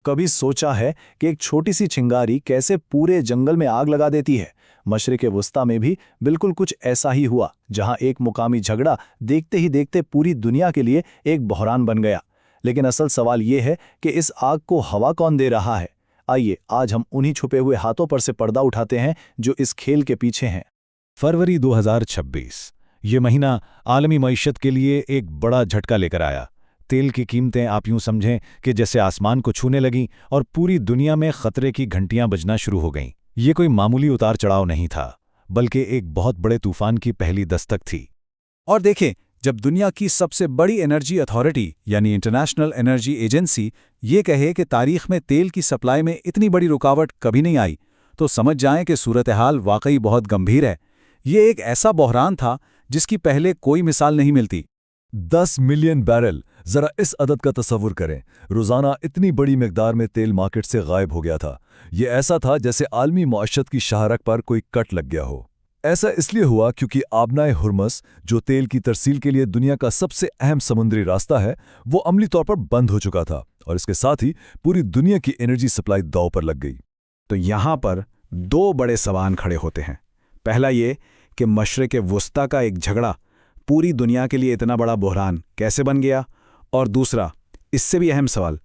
कभी सोचा है कि एक छोटी सी चिंगारी कैसे पूरे जंगल में आग लगा देती है? मशरिक़ वुस्ता में भी बिल्कुल कुछ ऐसा ही हुआ, जहां एक मुकामी झगड़ा देखते ही देखते पूरी दुनिया के लिए एक बहरान बन गया। लेकिन असल सवाल ये है कि इस आग को हवा कौन दे रहा है? आइए आज हम उन्हीं छुपे हुए हाथों पर से पर्दा उठाते हैं जो इस खेल के पीछे हैं। फरवरी 2026 ये महीना आलमी मईशत के लिए एक बड़ा झटका लेकर आया। तेल की कीमतें आप यूं समझें कि जैसे आसमान को छूने लगीं और पूरी दुनिया में खतरे की घंटियां बजना शुरू हो गईं। ये कोई मामूली उतार चढ़ाव नहीं था, बल्कि एक बहुत बड़े तूफान की पहली दस्तक थी। और देखें, जब दुनिया की सबसे बड़ी एनर्जी अथॉरिटी यानी इंटरनेशनल एनर्जी एजेंसी ये कहे कि तारीख में तेल की सप्लाई में इतनी बड़ी रुकावट कभी नहीं आई, तो समझ जाएं कि सूरत हाल वाकई बहुत गंभीर है। ये एक ऐसा बहरान था जिसकी पहले कोई मिसाल नहीं मिलती। 10 मिलियन बैरल, जरा इस अदद का तसव्वुर करें। रोजाना इतनी बड़ी मिकदार में तेल मार्केट से गायब हो गया था। ये ऐसा था जैसे आलमी मईशत की शाहरग पर कोई कट लग गया हो। ऐसा इसलिए हुआ क्योंकि आबनाए हुर्मस, जो तेल की तरसील के लिए दुनिया का सबसे अहम समुद्री रास्ता है, वो अमली तौर पर बंद हो चुका था और इसके साथ ही पूरी दुनिया की एनर्जी सप्लाई दांव पर लग गई। तो यहाँ पर दो बड़े सवाल खड़े होते हैं। पहला ये कि मशरिक़ वुस्ता का एक झगड़ा पूरी दुनिया के लिए इतना बड़ा बहरान कैसे बन गया, और दूसरा इससे भी अहम सवाल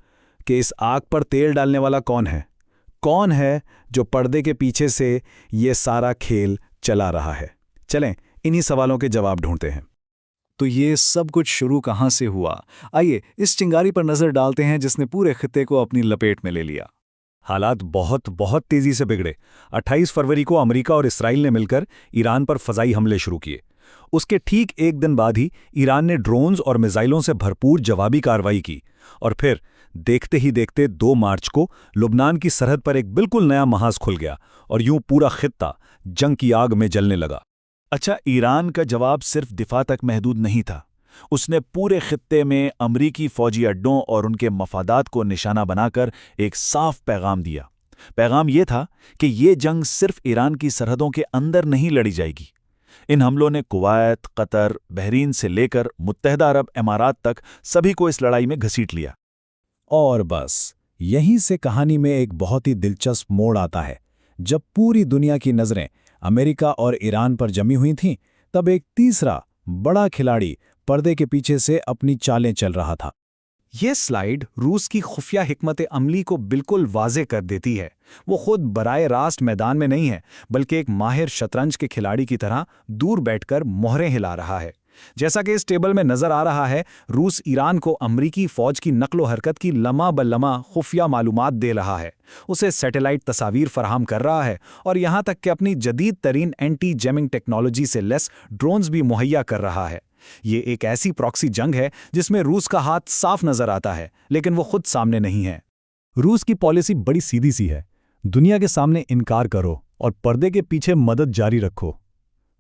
कि इस आग पर तेल डालने वाला कौन है? कौन है जो पर्दे के पीछे से ये सारा खेल चला रहा है? चलें इन्हीं सवालों के जवाब ढूंढते हैं। तो ये सब कुछ शुरू कहाँ से हुआ? आइए इस चिंगारी पर नजर डालते हैं जिसने पूरे खित्ते को अपनी लपेट में ले लिया। हालात बहुत तेजी से बिगड़े। 28 फरवरी को अमेरिका और इसराइल ने मिलकर ईरान पर फजाई हमले शुरू किए। उसके ठीक एक दिन बाद ही ईरान ने ड्रोन्स और मिसाइलों से भरपूर जवाबी कार्रवाई की, और फिर देखते ही देखते 2 मार्च को लुबनान की सरहद पर एक बिल्कुल नया महाज खुल गया और यूं पूरा खित्ता जंग की आग में जलने लगा। अच्छा, ईरान का जवाब सिर्फ दिफा तक महदूद नहीं था। उसने पूरे खित्ते में अमरीकी फौजी अड्डों और उनके मफादात को निशाना बनाकर एक साफ पैगाम दिया। पैगाम यह था कि ये जंग सिर्फ ईरान की सरहदों के अंदर नहीं लड़ी जाएगी। इन हमलों ने कुवैत, कतर, बहरीन से लेकर मुत्तहदा अरब अमारात तक सभी को इस लड़ाई में घसीट लिया। और बस यहीं से कहानी में एक बहुत ही दिलचस्प मोड़ आता है। जब पूरी दुनिया की नज़रें अमेरिका और ईरान पर जमी हुई थीं, तब एक तीसरा बड़ा खिलाड़ी पर्दे के पीछे से अपनी चालें चल रहा था। ये स्लाइड रूस की खुफिया हिकमत अमली को बिल्कुल वाज़े कर देती है। वो खुद बराए रास्त मैदान में नहीं है, बल्कि एक माहिर शतरंज के खिलाड़ी की तरह दूर बैठकर मोहरें हिला रहा है। जैसा कि इस टेबल में नजर आ रहा है, रूस ईरान को अमरीकी फौज की नकलो हरकत की लम्हा ब लम्हा खुफिया मालूमात दे रहा है, उसे सैटेलाइट तस्वीर फराहम कर रहा है और यहाँ तक कि अपनी जदीद तरीन एंटी जैमिंग टेक्नोलॉजी से लेस ड्रोन्स भी मुहैया कर रहा है। ये एक ऐसी प्रॉक्सी जंग है जिसमें रूस का हाथ साफ नजर आता है, लेकिन वो खुद सामने नहीं है। रूस की पॉलिसी बड़ी सीधी सी है, दुनिया के सामने इनकार करो और पर्दे के पीछे मदद जारी रखो।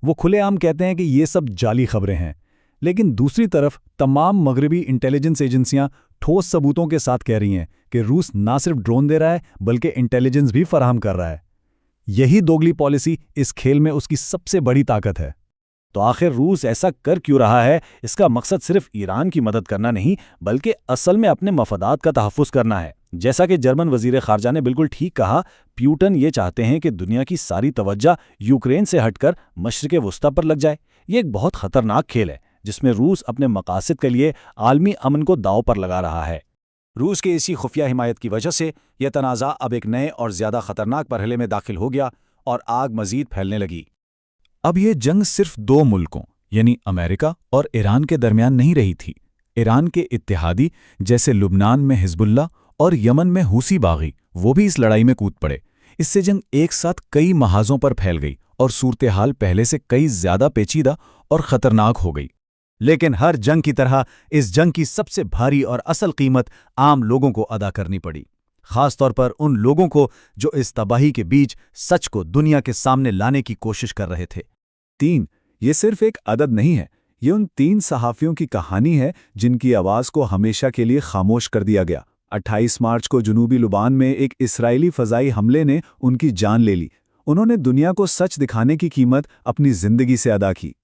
वो खुलेआम कहते हैं कि ये सब जाली खबरें हैं, लेकिन दूसरी तरफ तमाम मगरबी इंटेलिजेंस एजेंसियां ठोस सबूतों के साथ कह रही हैं कि रूस ना सिर्फ ड्रोन दे रहा है, बल्कि इंटेलिजेंस भी फराहम कर रहा है। यही दोगली पॉलिसी इस खेल में उसकी सबसे बड़ी ताकत है। तो आखिर रूस ऐसा कर क्यों रहा है? इसका मकसद सिर्फ ईरान की मदद करना नहीं, बल्कि असल में अपने मफादात का तहफ़्फ़ुज़ करना है। जैसा कि जर्मन वज़ीर ख़ारजा ने बिल्कुल ठीक कहा, प्यूटन ये चाहते हैं कि दुनिया की सारी तवज्जो यूक्रेन से हटकर मशरिक़ वुस्ता पर लग जाए। ये एक बहुत ख़तरनाक खेल है जिसमें रूस अपने मकासद के लिए आलमी अमन को दांव पर लगा रहा है। रूस के इसी खुफिया हिमायत की वजह से यह तनाज़ा अब एक नए और ज़्यादा ख़तरनाक मरहले में दाखिल हो गया और आग मज़ीद फैलने लगी। अब ये जंग सिर्फ 2 मुल्कों यानी अमेरिका और ईरान के दरमियान नहीं रही थी। ईरान के इत्तेहादी जैसे लुबनान में हिजबुल्लाह और यमन में हूसी बागी, वो भी इस लड़ाई में कूद पड़े। इससे जंग एक साथ कई महाजों पर फैल गई और सूरत हाल पहले से कई ज्यादा पेचीदा और खतरनाक हो गई। लेकिन हर जंग की तरह इस जंग की सबसे भारी और असल कीमत आम लोगों को अदा करनी पड़ी, खास तौर पर उन लोगों को जो इस तबाही के बीच सच को दुनिया के सामने लाने की कोशिश कर रहे थे। 3 ये सिर्फ एक अदद नहीं है, ये उन 3 सहाफ़ियों की कहानी है जिनकी आवाज़ को हमेशा के लिए खामोश कर दिया गया। 28 मार्च को जनूबी लुबान में एक इस्राएली फ़ज़ाई हमले ने उनकी जान ले ली। उन्होंने दुनिया को सच दिखाने की कीमत अपनी ज़िंदगी से अदा की।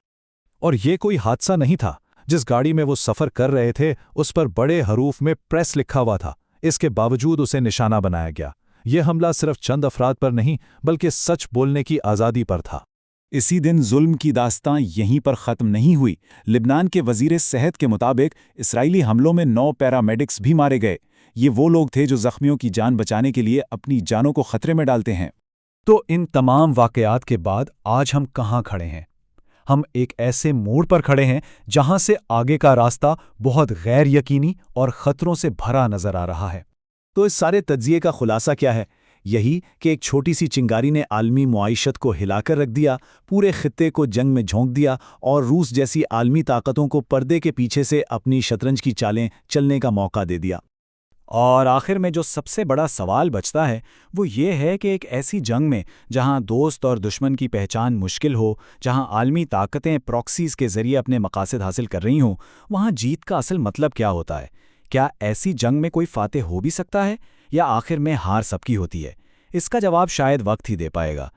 और ये कोई हादसा नहीं था। जिस गाड़ी में वो सफ़र कर रहे थे उस पर बड़े हरूफ में प्रेस लिखा हुआ था। اس के बावजूद उसे निशाना बनाया गया। यह हमला सिर्फ चंद अफराद पर नहीं बल्कि सच बोलने की आज़ादी पर था। इसी दिन जुल्म की दास्तां यहीं पर ख़त्म नहीं हुई। लिबनान के वज़ीर सेहत के मुताबिक इसराइली हमलों में 9 पैरामेडिक्स भी मारे गए। ये वो लोग थे जो ज़ख्मियों की जान बचाने के लिए अपनी जानों को खतरे में डालते हैं। तो इन तमाम वाक़यात के बाद आज हम कहाँ खड़े हैं? हम एक ऐसे मोड़ पर खड़े हैं जहां से आगे का रास्ता बहुत गैर यकीनी और ख़तरों से भरा नज़र आ रहा है। तो इस सारे तज्जिए का खुलासा क्या है? यही कि एक छोटी सी चिंगारी ने आलमी मुआइशत को हिलाकर रख दिया, पूरे खित्ते को जंग में झोंक दिया और रूस जैसी आलमी ताकतों को पर्दे के पीछे से अपनी शतरंज की चालें चलने का मौका दे दिया। और आखिर में जो सबसे बड़ा सवाल बचता है वो ये है कि एक ऐसी जंग में जहां दोस्त और दुश्मन की पहचान मुश्किल हो, जहां आलमी ताकतें प्रॉक्सीज के जरिए अपने मकासद हासिल कर रही हों, वहां जीत का असल मतलब क्या होता है? क्या ऐसी जंग में कोई फातेह हो भी सकता है या आखिर में हार सबकी होती है? इसका जवाब शायद वक्त ही दे पाएगा।